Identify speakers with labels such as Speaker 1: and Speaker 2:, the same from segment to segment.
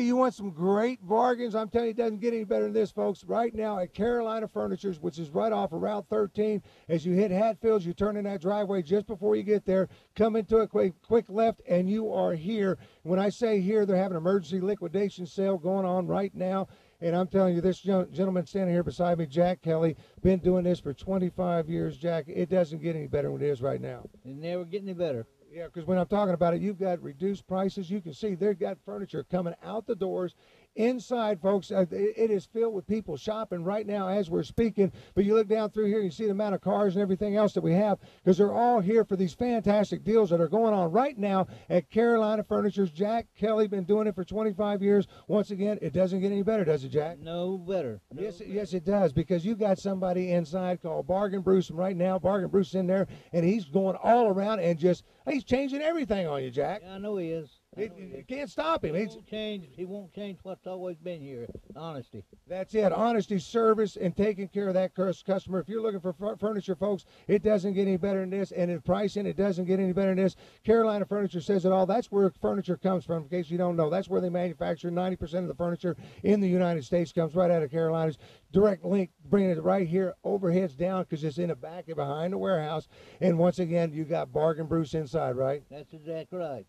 Speaker 1: you want some great bargains? I'm telling you, it doesn't get any better than this, folks. Right now at Carolina Furnitures, which is right off of Route 13, as you hit Hatfields, you turn in that driveway just before you get there, come into a quick left, and you are here. When I say here, they're having an emergency liquidation sale going on right now. And I'm telling you, this gentleman standing here beside me, Jack Kelly, been doing this for 25 years, Jack. It doesn't get any better than it is right now.
Speaker 2: It never get any better.
Speaker 1: Yeah, because when I'm talking about it, you've got reduced prices. You can see they've got furniture coming out the doors. Inside, folks, it is filled with people shopping right now as we're speaking. But you look down through here, you see the amount of cars and everything else that we have, because they're all here for these fantastic deals that are going on right now at Carolina Furnitures. Jack Kelly, been doing it for 25 years. Once again, it doesn't get any better, does it, Jack?
Speaker 2: No better. No
Speaker 1: yes,
Speaker 2: better.
Speaker 1: Yes, it does, because you've got somebody inside called Bargain Bruce, and right now Bargain Bruce is in there, and he's going all around and he's changing everything on you, Jack.
Speaker 2: Yeah, I know he is.
Speaker 1: You can't stop him.
Speaker 2: He won't change what's always been here. Honesty.
Speaker 1: That's it. Honesty, service, and taking care of that customer. If you're looking for furniture, folks, it doesn't get any better than this. And in pricing, it doesn't get any better than this. Carolina Furniture says it all. That's where furniture comes from, in case you don't know. That's where they manufacture 90% of the furniture in the United States comes right out of Carolina's. Direct link, bringing it right here, overheads down, because it's in the back and behind the warehouse. And once again, you got Bargain Bruce inside, right?
Speaker 2: That's exactly right.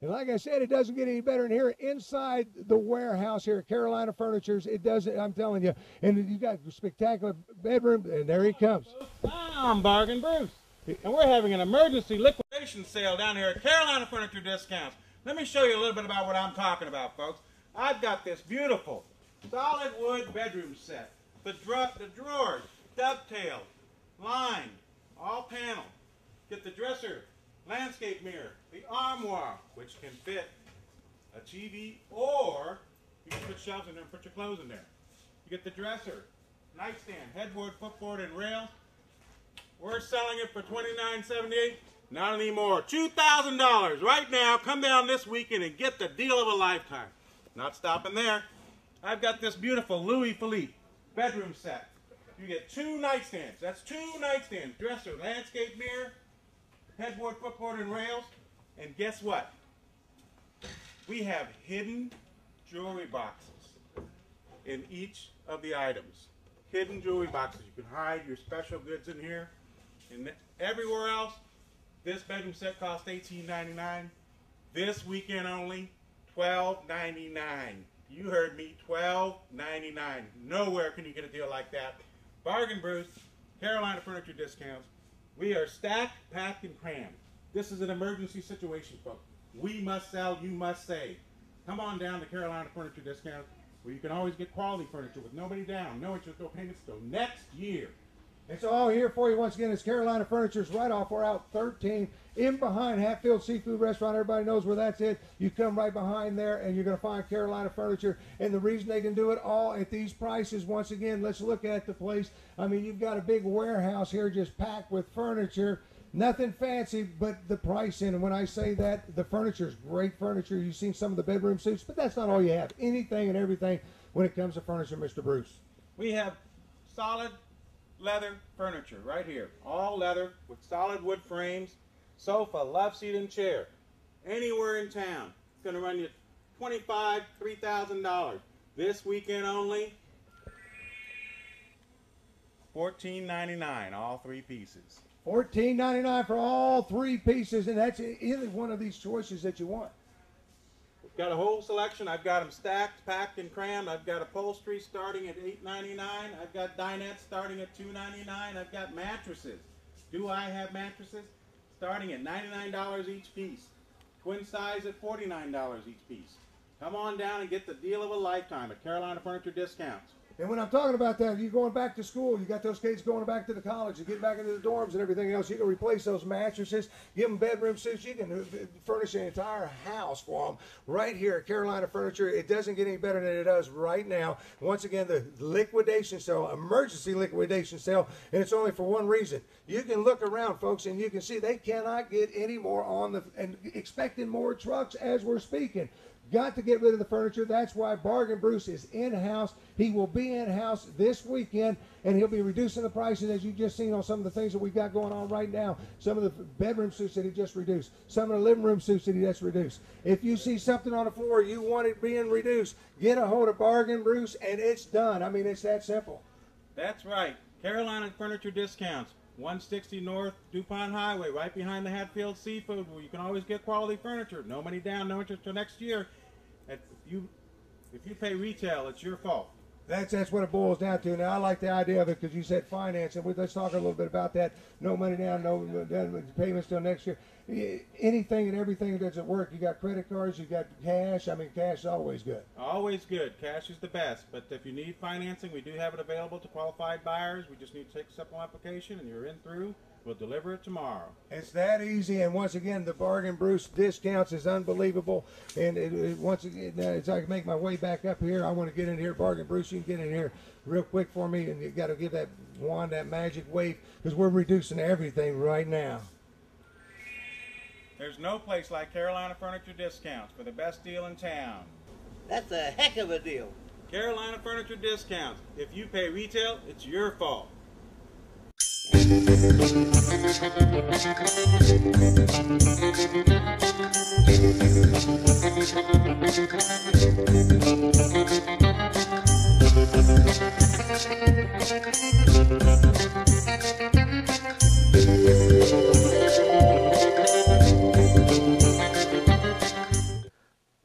Speaker 1: And like I said, it doesn't get any better than here inside the warehouse here at Carolina Furnitures. It doesn't, I'm telling you. And you got a spectacular bedroom, and there he comes.
Speaker 3: I'm Bargain Bruce, and we're having an emergency liquidation sale down here at Carolina Furniture Discounts. Let me show you a little bit about what I'm talking about, folks. I've got this beautiful solid wood bedroom set. The drawers, dovetailed, lined, all paneled. Get the dresser, landscape mirror, the armoire, which can fit a TV, or you can put shelves in there and put your clothes in there. You get the dresser, nightstand, headboard, footboard, and rails. We're selling it for $29.78. Not anymore. $2,000 right now. Come down this weekend and get the deal of a lifetime. Not stopping there. I've got this beautiful Louis Philippe bedroom set. You get 2 nightstands. That's 2 nightstands. Dresser, landscape mirror, headboard, footboard, and rails. And guess what? We have hidden jewelry boxes in each of the items. Hidden jewelry boxes. You can hide your special goods in here. And everywhere else, this bedroom set costs $18.99. This weekend only, $12.99. You heard me, $12.99. Nowhere can you get a deal like that. Bargain Bruce, Carolina Furniture Discounts. We are stacked, packed, and crammed. This is an emergency situation, folks. We must sell, you must save. Come on down to Carolina Furniture Discounts, where you can always get quality furniture with nobody down, no interest, no payments till next year.
Speaker 1: It's all here for you. Once again, it's Carolina Furniture's right off Route 13, in behind Hatfield Seafood Restaurant. Everybody knows where that's at. You come right behind there, and you're going to find Carolina Furniture. And the reason they can do it all at these prices, once again, let's look at the place. I mean, you've got a big warehouse here just packed with furniture. Nothing fancy, but the pricing. And when I say that, the furniture is great furniture. You've seen some of the bedroom suites, but that's not all you have. Anything and everything when it comes to furniture, Mr. Bruce.
Speaker 3: We have solid leather furniture right here. All leather with solid wood frames, sofa, love seat, and chair. Anywhere in town. It's going to run you $2,500, $3,000. This weekend only, $14.99, all 3 pieces.
Speaker 1: $14.99 for all 3 pieces, and that's either one of these choices that you want.
Speaker 3: We've got a whole selection. I've got them stacked, packed, and crammed. I've got upholstery starting at $8.99. I've got dinettes starting at $2.99. I've got mattresses. Do I have mattresses? Starting at $99 each piece. Twin size at $49 each piece. Come on down and get the deal of a lifetime at Carolina Furniture Discounts.
Speaker 1: And when I'm talking about that, you're going back to school, you got those kids going back to the college, you get back into the dorms and everything else, you can replace those mattresses, give them bedroom suits, you can furnish an entire house for them right here at Carolina Furniture. It doesn't get any better than it does right now. Once again, the liquidation sale, emergency liquidation sale, and it's only for one reason. You can look around, folks, and you can see they cannot get any more on the, and expecting more trucks as we're speaking. Got to get rid of the furniture. That's why Bargain Bruce is in-house. He will be in-house this weekend, and he'll be reducing the prices, as you just seen on some of the things that we've got going on right now. Some of the bedroom suits that he just reduced. Some of the living room suits that he just reduced. If you see something on the floor you want it being reduced, get a hold of Bargain Bruce, and it's done. I mean, it's that simple.
Speaker 3: That's right. Carolina Furniture Discounts. 160 North DuPont Highway, right behind the Hatfield Seafood, where you can always get quality furniture. No money down, no interest till next year. If you pay retail, it's your fault.
Speaker 1: That's what it boils down to. Now, I like the idea of it because you said finance, and let's talk a little bit about that. No money down, no payments till next year. Anything and everything that doesn't work. You got credit cards, you got cash. I mean, cash is always good.
Speaker 3: Always good. Cash is the best. But if you need financing, we do have it available to qualified buyers. We just need to take a simple application, and you're in through. We'll deliver it tomorrow.
Speaker 1: It's that easy, and once again, the Bargain Bruce discounts is unbelievable. And once again, as I make my way back up here, I want to get in here. Bargain Bruce, you can get in here real quick for me, and you got to give that wand that magic wave because we're reducing everything right now.
Speaker 3: There's no place like Carolina Furniture Discounts for the best deal in town.
Speaker 2: That's a heck of a deal.
Speaker 3: Carolina Furniture Discounts. If you pay retail, it's your fault.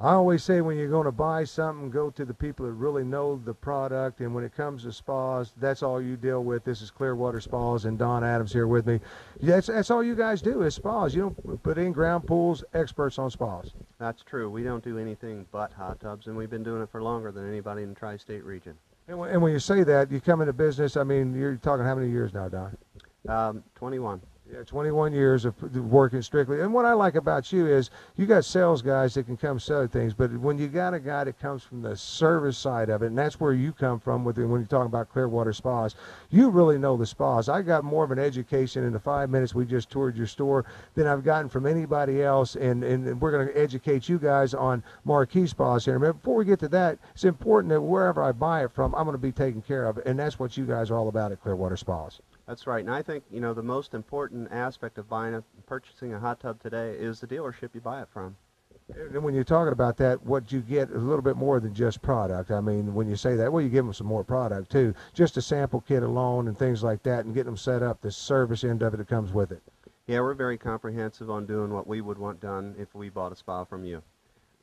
Speaker 1: I always say when you're going to buy something, go to the people that really know the product. And when it comes to spas, that's all you deal with. This is Clearwater Spas, and Don Adams here with me. That's all you guys do is spas. You don't put in ground pools, experts on spas.
Speaker 4: That's true. We don't do anything but hot tubs, and we've been doing it for longer than anybody in the tri-state region.
Speaker 1: And when you say that, you come into business, I mean, you're talking how many years now, Don?
Speaker 4: 21.
Speaker 1: Yeah, 21 years of working strictly. And what I like about you is you got sales guys that can come sell things, but when you got a guy that comes from the service side of it, and that's where you come from when you're talking about Clearwater Spas, you really know the spas. I got more of an education in the 5 minutes we just toured your store than I've gotten from anybody else, and we're going to educate you guys on Marquee Spas here. But before we get to that, it's important that wherever I buy it from, I'm going to be taken care of, and that's what you guys are all about at Clearwater Spas.
Speaker 4: That's right, and I think, you know, the most important aspect of purchasing a hot tub today is the dealership you buy it from.
Speaker 1: And when you're talking about that, what you get is a little bit more than just product. I mean, when you say that, well, you give them some more product too. Just a sample kit alone and things like that, and getting them set up, the service end of it that comes with it.
Speaker 4: Yeah, we're very comprehensive on doing what we would want done if we bought a spa from you.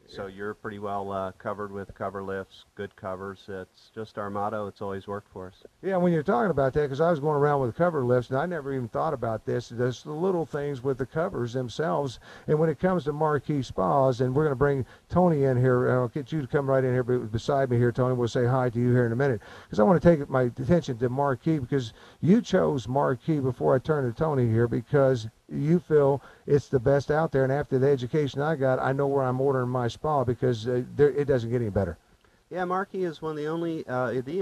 Speaker 4: So you're pretty well covered with cover lifts, good covers. It's just our motto. It's always worked for us.
Speaker 1: Yeah, when you're talking about that, because I was going around with cover lifts, and I never even thought about this. There's the little things with the covers themselves. And when it comes to Marquee Spas, and we're going to bring Tony in here, and I'll get you to come right in here beside me here, Tony. We'll say hi to you here in a minute. Because I want to take my attention to Marquee, because you chose Marquee before I turn to Tony here, because you feel it's the best out there, and after the education I got, I know where I'm ordering my spa because it doesn't get any better.
Speaker 4: Yeah, Marquee is one of the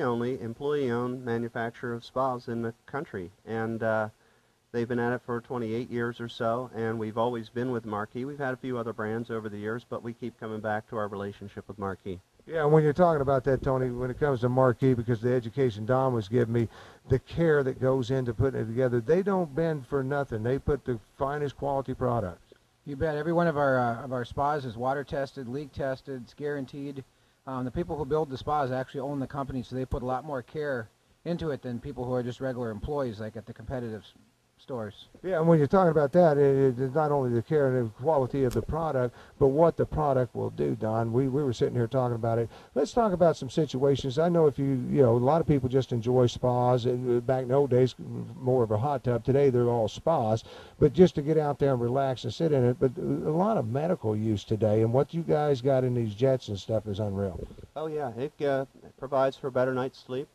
Speaker 4: only employee-owned manufacturer of spas in the country, and they've been at it for 28 years or so, and we've always been with Marquee. We've had a few other brands over the years, but we keep coming back to our relationship with Marquee.
Speaker 1: Yeah, and when you're talking about that, Tony, when it comes to Marquee, because the education Don was giving me, the care that goes into putting it together, they don't bend for nothing. They put the finest quality products.
Speaker 5: You bet. Every one of our spas is water tested, leak tested. It's guaranteed. The people who build the spas actually own the company, so they put a lot more care into it than people who are just regular employees, like at the competitive stores.
Speaker 1: Yeah, and when you're talking about that, it's not only the care and the quality of the product, but what the product will do, Don. We were sitting here talking about it. Let's talk about some situations. I know a lot of people just enjoy spas, and back in the old days, more of a hot tub. Today, they're all spas, but just to get out there and relax and sit in it. But a lot of medical use today, and what you guys got in these jets and stuff is unreal.
Speaker 4: Oh, yeah. It provides for a better night's sleep,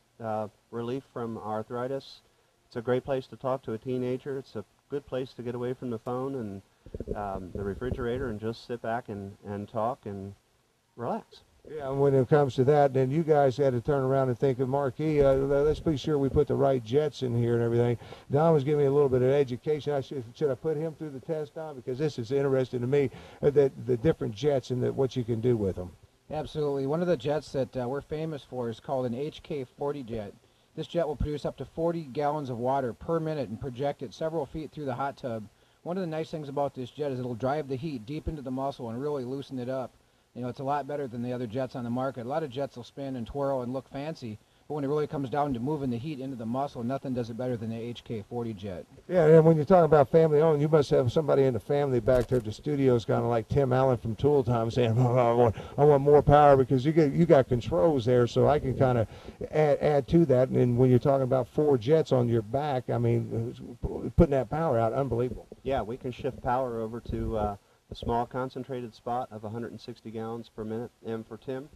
Speaker 4: relief from arthritis. It's a great place to talk to a teenager. It's a good place to get away from the phone and the refrigerator and just sit back and talk and relax.
Speaker 1: Yeah, and when it comes to that, then you guys had to turn around and think of Marquis. Let's be sure we put the right jets in here and everything. Don was giving me a little bit of education. Should I put him through the test, Don? Because this is interesting to me, the different jets and what you can do with them.
Speaker 5: Absolutely. One of the jets that we're famous for is called an HK40 jet. This jet will produce up to 40 gallons of water per minute and project it several feet through the hot tub. One of the nice things about this jet is it'll drive the heat deep into the muscle and really loosen it up. You know, it's a lot better than the other jets on the market. A lot of jets will spin and twirl and look fancy, but when it really comes down to moving the heat into the muscle, nothing does it better than the HK40 jet.
Speaker 1: Yeah, and when you're talking about family owned, you must have somebody in the family back there at the studios, kind of like Tim Allen from Tool Time, saying, oh, I want more power, because you got controls there, so I can kind of add to that. And when you're talking about 4 jets on your back, I mean, putting that power out, unbelievable.
Speaker 4: Yeah, we can shift power over to a small concentrated spot of 160 gallons per minute. And for Tim,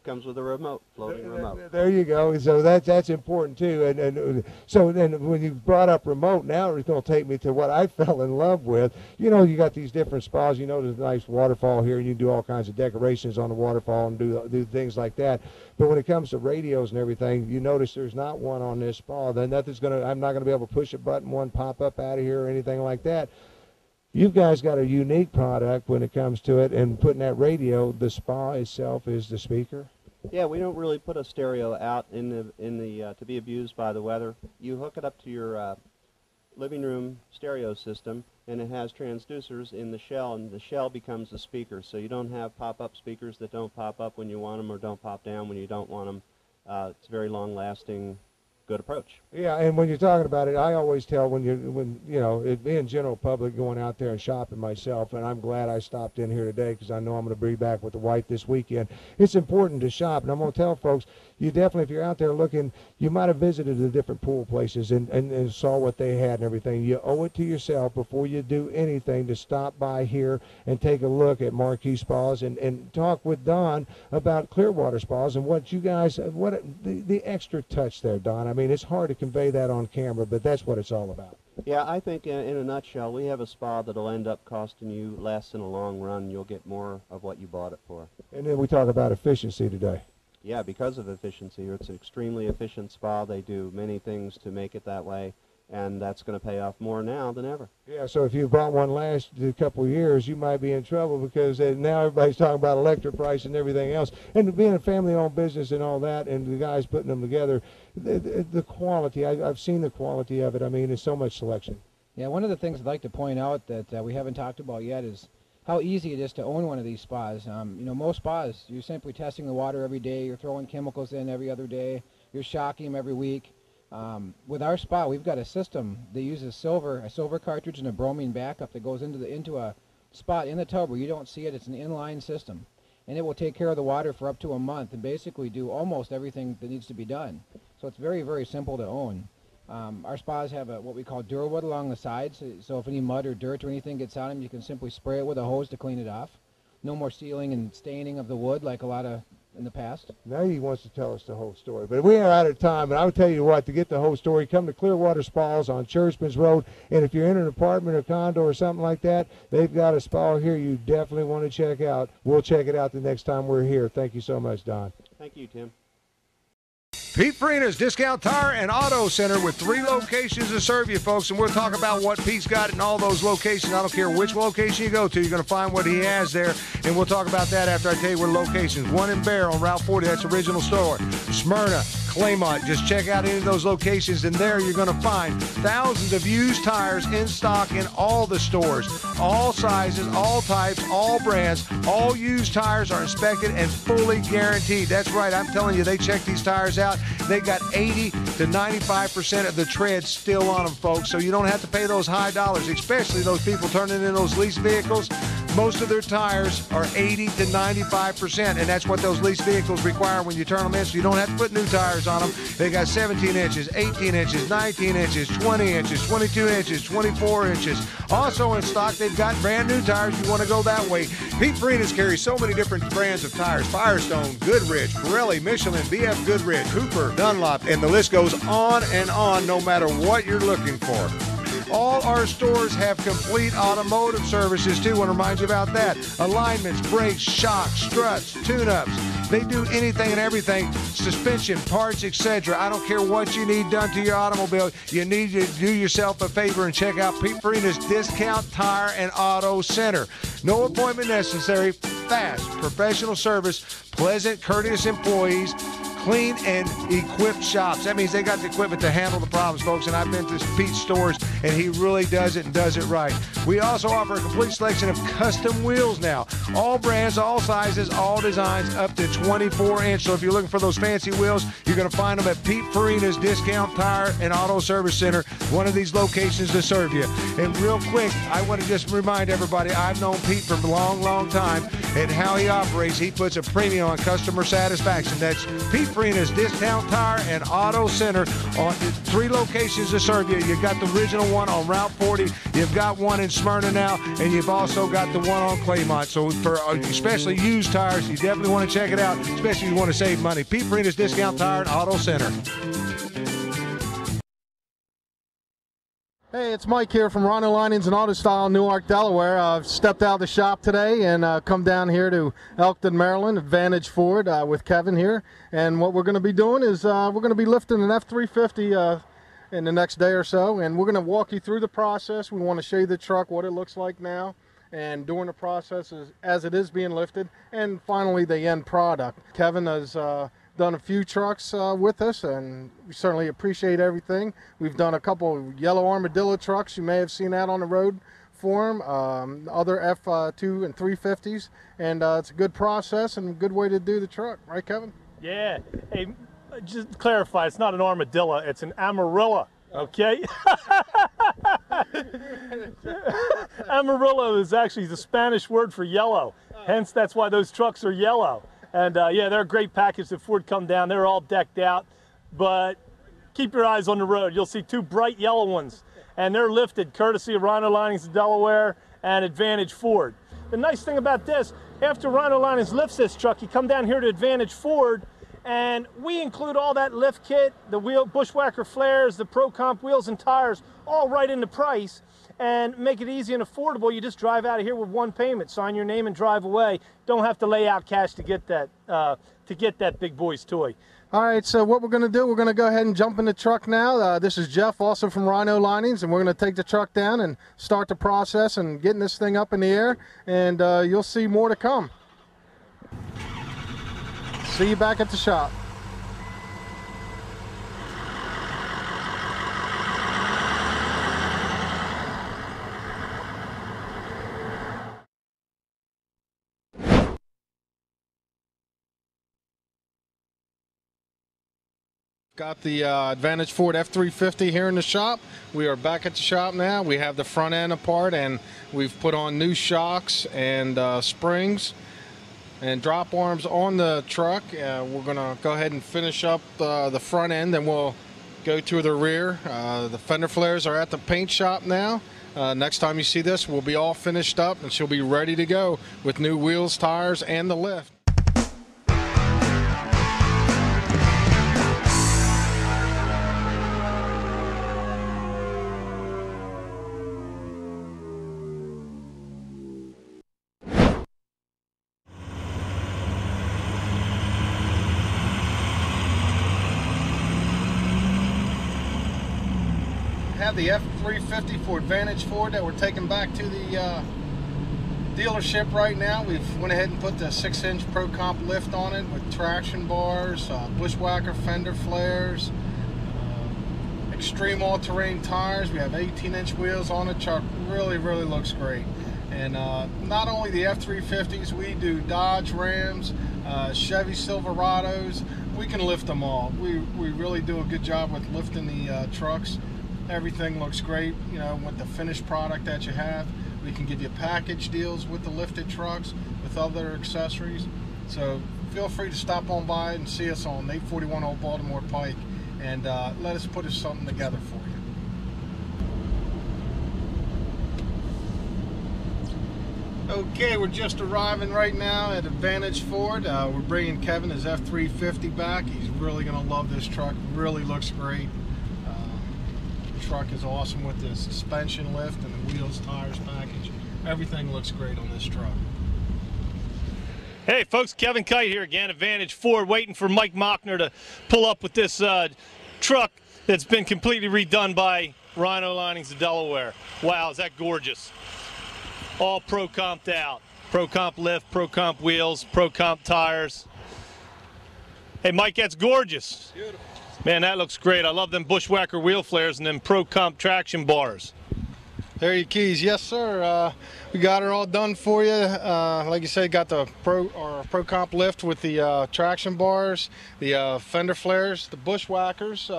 Speaker 4: comes with a remote, floating remote.
Speaker 1: There you go. So that's important too. And so then when you brought up remote, now it's going to take me to what I fell in love with. You know, you got these different spas. You know, there's a nice waterfall here, and you do all kinds of decorations on the waterfall and do things like that. But when it comes to radios and everything, you notice there's not one on this spa. Then I'm not going to be able to push a button, one pop up out of here or anything like that. You guys got a unique product when it comes to it, and putting that radio, the spa itself is the speaker.
Speaker 4: Yeah, we don't really put a stereo out in the to be abused by the weather. You hook it up to your living room stereo system, and it has transducers in the shell, and the shell becomes the speaker. So you don't have pop-up speakers that don't pop up when you want them or don't pop down when you don't want them. It's a very long-lasting, good approach.
Speaker 1: Yeah, and when you're talking about it, I always tell when you know, it being general public, going out there and shopping myself, and I'm glad I stopped in here today because I know I'm going to be back with the wife this weekend. It's important to shop, and I'm going to tell folks, you definitely, if you're out there looking, you might have visited the different pool places and saw what they had and everything. You owe it to yourself before you do anything to stop by here and take a look at Marquis Spas and talk with Don about Clearwater Spas and what you guys, the extra touch there, Don. I mean, it's hard to convey that on camera, but that's what it's all about.
Speaker 4: Yeah, I think in a nutshell, we have a spa that'll end up costing you less in the long run. You'll get more of what you bought it for.
Speaker 1: And then we talk about efficiency today.
Speaker 4: Yeah, because of efficiency. It's an extremely efficient spa. They do many things to make it that way, and that's going to pay off more now than ever.
Speaker 1: Yeah, so if you bought one last couple of years, you might be in trouble because now everybody's talking about electric price and everything else. And being a family-owned business and all that, and the guys putting them together, the quality, I've seen the quality of it. I mean, there's so much selection.
Speaker 5: Yeah, one of the things I'd like to point out that we haven't talked about yet is how easy it is to own one of these spas. You know, most spas, you're simply testing the water every day, you're throwing chemicals in every other day, you're shocking them every week. With our spa, we've got a system that uses a silver cartridge and a bromine backup that goes into a spot in the tub where you don't see it. It's an inline system, and it will take care of the water for up to a month and basically do almost everything that needs to be done. So it's very, very simple to own. Our spas have what we call Durawood along the sides, so if any mud or dirt or anything gets on them, you can simply spray it with a hose to clean it off. No more sealing and staining of the wood like a lot of in the past.
Speaker 1: Now he wants to tell us the whole story, but we are out of time, and I would tell you what, to get the whole story, come to Clearwater Spas on Churchman's Road, and if you're in an apartment or condo or something like that, they've got a spa here you definitely want to check out. We'll check it out the next time we're here. Thank you so much, Don.
Speaker 4: Thank you, Tim.
Speaker 1: Pete Farina's Discount Tire and Auto Center with 3 locations to serve you, folks, and we'll talk about what Pete's got in all those locations. I don't care which location you go to, you're going to find what he has there, and we'll talk about that after I tell you what locations. One in Bear on Route 40, that's the original store. Smyrna, Claymont, just check out any of those locations, and there you're going to find thousands of used tires in stock in all the stores. All sizes, all types, all brands, all used tires are inspected and fully guaranteed. That's right, I'm telling you, they check these tires out. They got 80 to 95% of the tread still on them, folks, so you don't have to pay those high dollars, especially those people turning in those leased vehicles. Most of their tires are 80 to 95%, and that's what those leased vehicles require when you turn them in, so you don't have to put new tires on them. They got 17 inches, 18 inches, 19 inches, 20 inches, 22 inches, 24 inches. Also in stock, they've got brand new tires if you want to go that way. Pete Farina's carries so many different brands of tires: Firestone, Goodrich, Pirelli, Michelin, BF Goodrich, Cooper, Dunlop, and the list goes on and on no matter what you're looking for. All our stores have complete automotive services too. Want to remind you about that. Alignments, brakes, shocks, struts, tune-ups. They do anything and everything. Suspension, parts, etc. I don't care what you need done to your automobile. You need to do yourself a favor and check out Pete Farina's Discount Tire and Auto Center. No appointment necessary. Fast, professional service, pleasant, courteous employees, clean and equipped shops. That means they got the equipment to handle the problems, folks, and I've been to Pete's stores, and he really does it and does it right. We also offer a complete selection of custom wheels now. All brands, all sizes, all designs, up to 24-inch. So if you're looking for those fancy wheels, you're going to find them at Pete Farina's Discount Tire and Auto Service Center, one of these locations to serve you. And real quick, I want to just remind everybody, I've known Pete for a long, long time, and how he operates. He puts a premium on customer satisfaction. That's Pete Farina's Discount Tire and Auto Center, on 3 locations to serve you. You've got the original one on Route 40, you've got one in Smyrna now, and you've also got the one on Claymont. So for especially used tires, you definitely want to check it out, especially if you want to save money. Pete Farina's Discount Tire and Auto Center.
Speaker 6: Hey, it's Mike here from Rhino Linings and Auto Style in Newark, Delaware. I've stepped out of the shop today and come down here to Elkton, Maryland, Advantage Ford with Kevin here. And what we're going to be doing is we're going to be lifting an F350 in the next day or so. And we're going to walk you through the process. We want to show you the truck, what it looks like now, and during the process as it is being lifted, and finally the end product. Kevin has done a few trucks with us, and we certainly appreciate everything. We've done a couple of yellow armadillo trucks. You may have seen that on the road for him, other F2 and 350s, and it's a good process and a good way to do the truck. Right, Kevin?
Speaker 7: Yeah. Hey, just to clarify, it's not an armadillo, it's an Amarilla, okay? Amarillo is actually the Spanish word for yellow, hence that's why those trucks are yellow. And yeah, they're a great package that Ford come down. They're all decked out, but keep your eyes on the road. You'll see 2 bright yellow ones, and they're lifted courtesy of Rhino Linings of Delaware and Advantage Ford. The nice thing about this, after Rhino Linings lifts this truck, you come down here to Advantage Ford, and we include all that lift kit, the Bushwhacker flares, the Pro Comp wheels and tires, all right in the price, and make it easy and affordable. You just drive out of here with 1 payment, sign your name and drive away. Don't have to lay out cash to get that big boy's toy.
Speaker 6: All right, so what we're going to do, we're going to go ahead and jump in the truck now. This is Jeff, also from Rhino Linings, and we're going to take the truck down and start the process and getting this thing up in the air, and you'll see more to come. See you back at the shop. Got the Advantage Ford F350 here in the shop. We are back at the shop now. We have the front end apart, and we've put on new shocks and springs and drop arms on the truck. We're going to go ahead and finish up the front end, then we'll go to the rear. The fender flares are at the paint shop now. Next time you see this, we'll be all finished up, and she'll be ready to go with new wheels, tires, and the lift. Have the F350 for Advantage Ford that we're taking back to the dealership right now. We've went ahead and put the 6-inch Pro Comp lift on it with traction bars, Bushwhacker fender flares, extreme all-terrain tires. We have 18-inch wheels on the truck. Really looks great. And not only the F350s, we do Dodge Rams, Chevy Silverados. We can lift them all. We really do a good job with lifting the trucks. Everything looks great, you know, with the finished product that you have. We can give you package deals with the lifted trucks, with other accessories. So feel free to stop on by and see us on 841 Old Baltimore Pike, and let us put something together for you. Okay, we're just arriving right now at Advantage Ford. We're bringing Kevin his F350 back. He's really going to love this truck. Really looks great. truck is awesome with the suspension lift and the wheels, tires package. Everything looks great on this truck.
Speaker 7: Hey folks, Kevin Kite here again, Advantage Ford, waiting for Mike Mockner to pull up with this truck that's been completely redone by Rhino Linings of Delaware. Wow, is that gorgeous. All pro-comped out. Pro-comp lift, pro-comp wheels, pro-comp tires. Hey Mike, that's gorgeous. Beautiful. Man, that looks great. I love them Bushwhacker wheel flares and them pro-comp traction bars.
Speaker 6: There are your keys. Yes, sir. We got her all done for you. Like you said, got the pro comp lift with the traction bars, the fender flares, the Bushwhackers.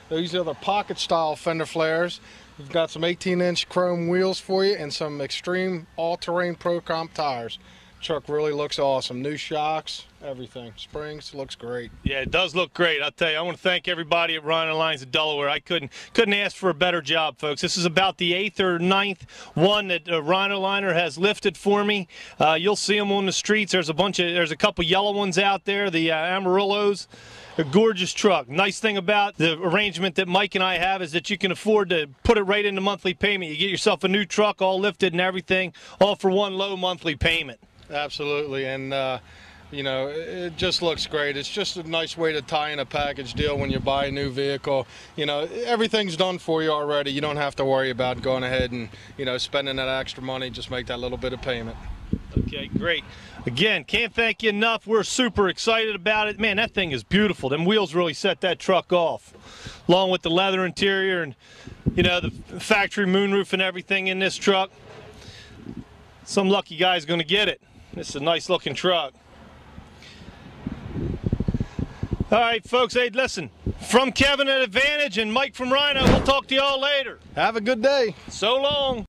Speaker 6: These are the pocket style fender flares. We've got some 18-inch chrome wheels for you and some extreme all-terrain pro comp tires. Truck really looks awesome. New shocks, everything. Springs, looks great.
Speaker 7: Yeah, it does look great. I'll tell you, I want to thank everybody at Rhino Linings of Delaware. I couldn't ask for a better job, folks. This is about the 8th or 9th one that Rhino Liner has lifted for me. You'll see them on the streets. There's a couple yellow ones out there, the Amarillos. A gorgeous truck. Nice thing about the arrangement that Mike and I have is that you can afford to put it right into monthly payment. You get yourself a new truck, all lifted and everything, all for one low monthly payment.
Speaker 6: Absolutely, and you know, it just looks great. It's just a nice way to tie in a package deal when you buy a new vehicle. You know, everything's done for you already. You don't have to worry about going ahead and, you know, spending that extra money. Just make that little bit of payment.
Speaker 7: Okay, great. Again, can't thank you enough. We're super excited about it. Man, that thing is beautiful. Them wheels really set that truck off, along with the leather interior and, you know, the factory moonroof and everything in this truck. Some lucky guy's going to get it. This is a nice looking truck. All right, folks, hey, listen, from Kevin at Advantage and Mike from Rhino, we'll talk to y'all later.
Speaker 6: Have a good day.
Speaker 7: So long.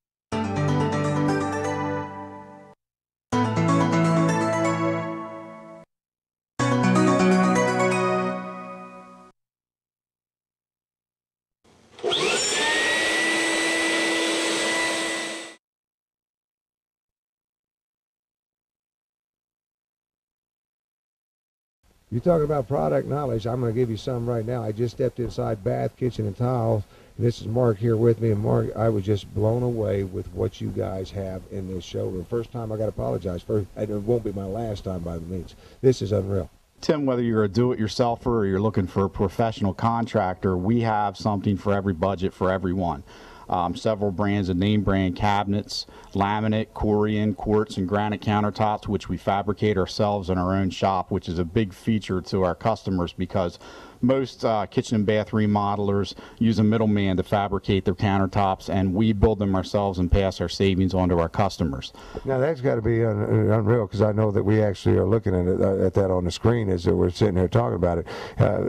Speaker 1: You're talking about product knowledge. I'm going to give you some right now. I just stepped inside Bath Kitchen and Tile. And this is Mark here with me. And Mark, I was just blown away with what you guys have in this showroom. First time, I got to apologize. It won't be my last time by the means. This is unreal.
Speaker 8: Tim, whether you're a do-it-yourselfer or you're looking for a professional contractor, we have something for every budget for everyone. Several brands of name brand cabinets, laminate, Corian, quartz, and granite countertops, which we fabricate ourselves in our own shop, which is a big feature to our customers because most kitchen and bath remodelers use a middleman to fabricate their countertops, and we build them ourselves and pass our savings on to our customers.
Speaker 1: Now that's got to be unreal, because I know that we actually are looking at that on the screen as we're sitting here talking about it.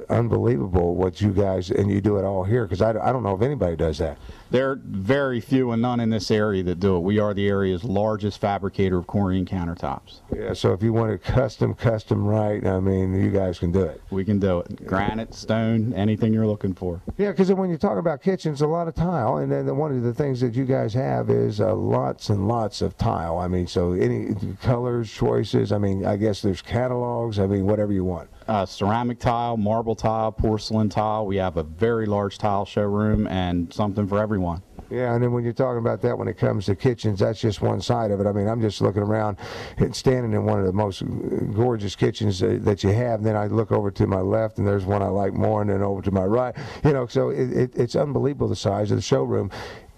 Speaker 1: Unbelievable what you guys, and you do it all here, because I don't know if anybody does that.
Speaker 8: There are very few and none in this area that do it. We are the area's largest fabricator of Corian countertops.
Speaker 1: Yeah, so if you want it custom right, I mean, you guys can do it.
Speaker 8: We can do it. Granite, stone, anything you're looking for.
Speaker 1: Yeah, because when you talk about kitchens, a lot of tile, and then one of the things that you guys have is lots and lots of tile. I mean, so any colors, choices, I mean, I guess there's catalogs, I mean, whatever you want.
Speaker 8: Ceramic tile, marble tile, porcelain tile. We have a very large tile showroom and something for everyone.
Speaker 1: Yeah, and then when you're talking about that, when it comes to kitchens, that's just one side of it. I mean, I'm just looking around and standing in one of the most gorgeous kitchens that you have, and then I look over to my left, and there's one I like more, and then over to my right. You know, so it's unbelievable the size of the showroom.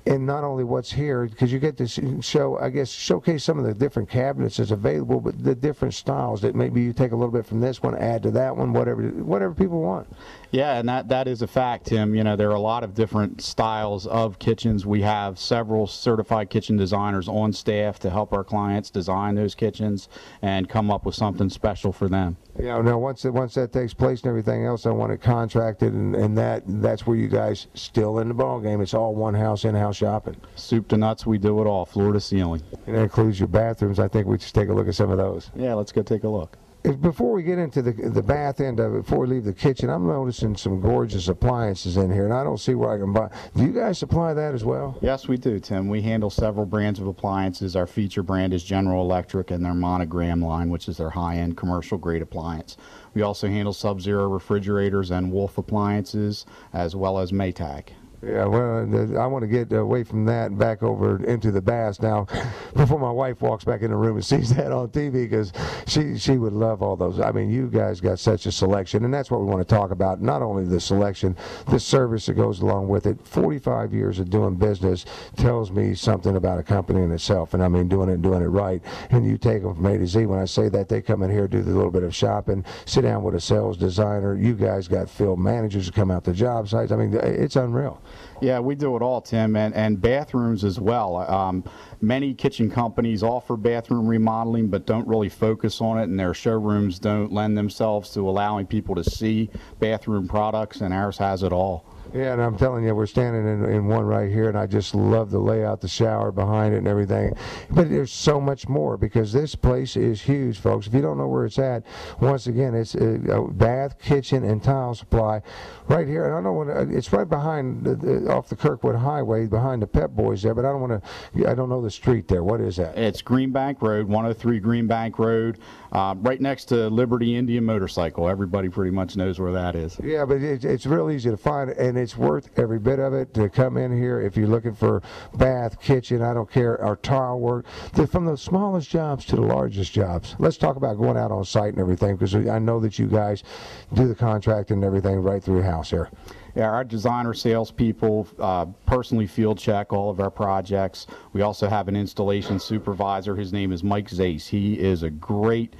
Speaker 1: And not only what's here, because you get to show, I guess, showcase some of the different cabinets that's available, but the different styles that maybe you take a little bit from this one, add to that one, whatever people want.
Speaker 8: Yeah, and that is a fact, Tim. You know, there are a lot of different styles of kitchens. We have several certified kitchen designers on staff to help our clients design those kitchens and come up with something special for them.
Speaker 1: Yeah, now once that takes place and everything else, I want it contracted, and that's where you guys still in the ball game. It's all one house, in-house shopping.
Speaker 8: Soup to nuts, we do it all, floor to ceiling.
Speaker 1: And that includes your bathrooms. I think we should take a look at some of those.
Speaker 8: Yeah, let's go take a look.
Speaker 1: Before we get into the bath end of it, before we leave the kitchen, I'm noticing some gorgeous appliances in here, and I don't see where I can buy. Do you guys supply that as well?
Speaker 8: Yes, we do, Tim. We handle several brands of appliances. Our feature brand is General Electric and their Monogram line, which is their high-end commercial-grade appliance. We also handle Sub-Zero refrigerators and Wolf appliances, as well as Maytag.
Speaker 1: Yeah, well, I want to get away from that and back over into the bass now before my wife walks back in the room and sees that on TV, because she would love all those. I mean, you guys got such a selection, and that's what we want to talk about. Not only the selection, the service that goes along with it. 45 years of doing business tells me something about a company in itself, and I mean doing it right. And you take them from A to Z. When I say that, they come in here, do the little bit of shopping, sit down with a sales designer. You guys got field managers who come out to job sites. I mean, it's unreal.
Speaker 8: Yeah, we do it all, Tim, and bathrooms as well. Many kitchen companies offer bathroom remodeling but don't really focus on it, and their showrooms don't lend themselves to allowing people to see bathroom products, and ours has it all.
Speaker 1: Yeah, and I'm telling you, we're standing in one right here, and I just love the layout, the shower behind it and everything. But there's so much more, because this place is huge, folks. If you don't know where it's at, once again, it's a bath, kitchen, and tile supply right here. And I don't want to, it's right behind, off the Kirkwood Highway, behind the Pep Boys there, but I don't know the street there. What is that?
Speaker 8: It's Greenbank Road, 103 Greenbank Road, right next to Liberty Indian Motorcycle. Everybody pretty much knows where that is.
Speaker 1: Yeah, but it's real easy to find, and it's worth every bit of it to come in here if you're looking for bath, kitchen, I don't care, or tile work. From the smallest jobs to the largest jobs. Let's talk about going out on site and everything, because I know that you guys do the contract and everything right through your house here.
Speaker 8: Yeah, our designer salespeople personally field check all of our projects. We also have an installation supervisor. His name is Mike Zace. He is a great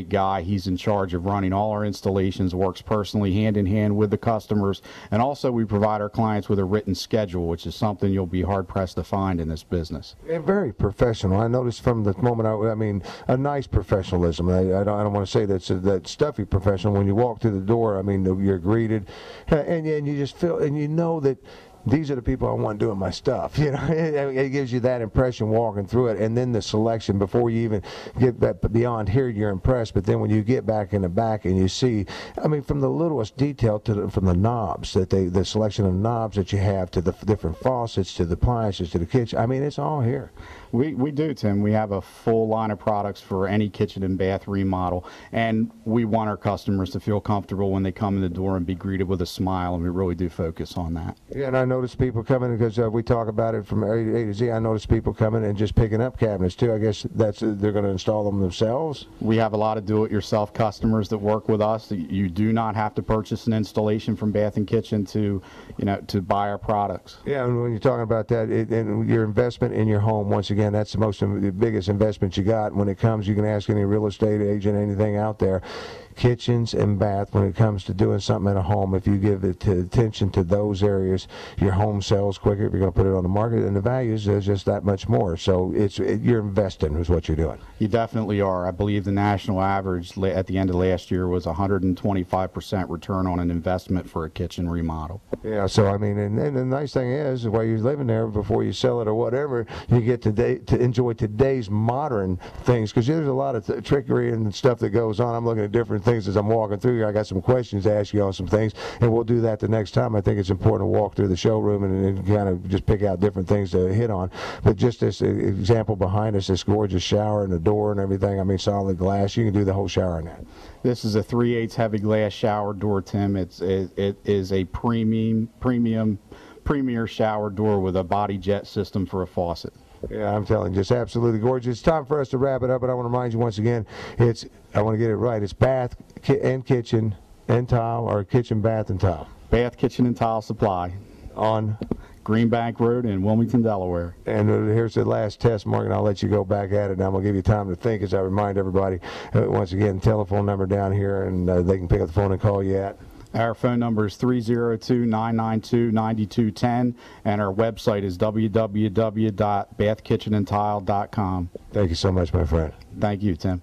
Speaker 8: guy. He's in charge of running all our installations, works personally hand in hand with the customers, and also we provide our clients with a written schedule, which is something you'll be hard pressed to find in this business.
Speaker 1: And very professional. I noticed from the moment I mean, a nice professionalism. I don't want to say that stuffy professional. When you walk through the door, I mean, you're greeted, and you just feel, and you know that these are the people I want doing my stuff. You know, it gives you that impression walking through it, and then the selection before you even get that beyond here, you're impressed. But then when you get back in the back and you see, I mean, from the littlest detail to from the knobs the selection of knobs that you have, to the different faucets, to the appliances, to the kitchen. I mean, it's all here.
Speaker 8: We do, Tim. We have a full line of products for any kitchen and bath remodel, and we want our customers to feel comfortable when they come in the door and be greeted with a smile, and we really do focus on that.
Speaker 1: Yeah, and I notice people coming, because we talk about it from A to Z. I notice people coming and just picking up cabinets too. I guess they're going to install them themselves.
Speaker 8: We have a lot of do-it-yourself customers that work with us. You do not have to purchase an installation from Bath and Kitchen to buy our products.
Speaker 1: Yeah, and when you're talking about that, and your investment in your home, once again, that's the biggest investment you got. When it comes, you can ask any real estate agent, anything out there. Kitchens and bath, when it comes to doing something in a home, if you give attention to those areas, your home sells quicker if you're going to put it on the market, and the values is just that much more. So you're investing is what you're doing.
Speaker 8: You definitely are. I believe the national average at the end of last year was 125% return on an investment for a kitchen remodel.
Speaker 1: Yeah, so I mean, and the nice thing is, while you're living there, before you sell it or whatever, you get to enjoy today's modern things, because there's a lot of trickery and stuff that goes on. I'm looking at different things as I'm walking through here. I got some questions to ask you on some things, and we'll do that the next time. I think it's important to walk through the showroom and kind of just pick out different things to hit on. But just this example behind us, this gorgeous shower and the door and everything, I mean, solid glass. You can do the whole shower in that.
Speaker 8: This is a 3/8 heavy glass shower door, Tim. It is a premier shower door with a body jet system for a faucet.
Speaker 1: Yeah, I'm telling you, just absolutely gorgeous. It's time for us to wrap it up, but I want to remind you once again, I want to get it right. It's bath and kitchen and tile, or kitchen, bath, and tile.
Speaker 8: Bath, kitchen, and tile supply.
Speaker 1: On
Speaker 8: Greenbank Road in Wilmington, Delaware.
Speaker 1: And here's the last test, Mark, and I'll let you go back at it. And I'm going to give you time to think as I remind everybody, once again, telephone number down here, and they can pick up the phone and call you at.
Speaker 8: Our phone number is 302-992-9210, and our website is www.bathkitchenandtile.com.
Speaker 1: Thank you so much, my friend.
Speaker 8: Thank you, Tim.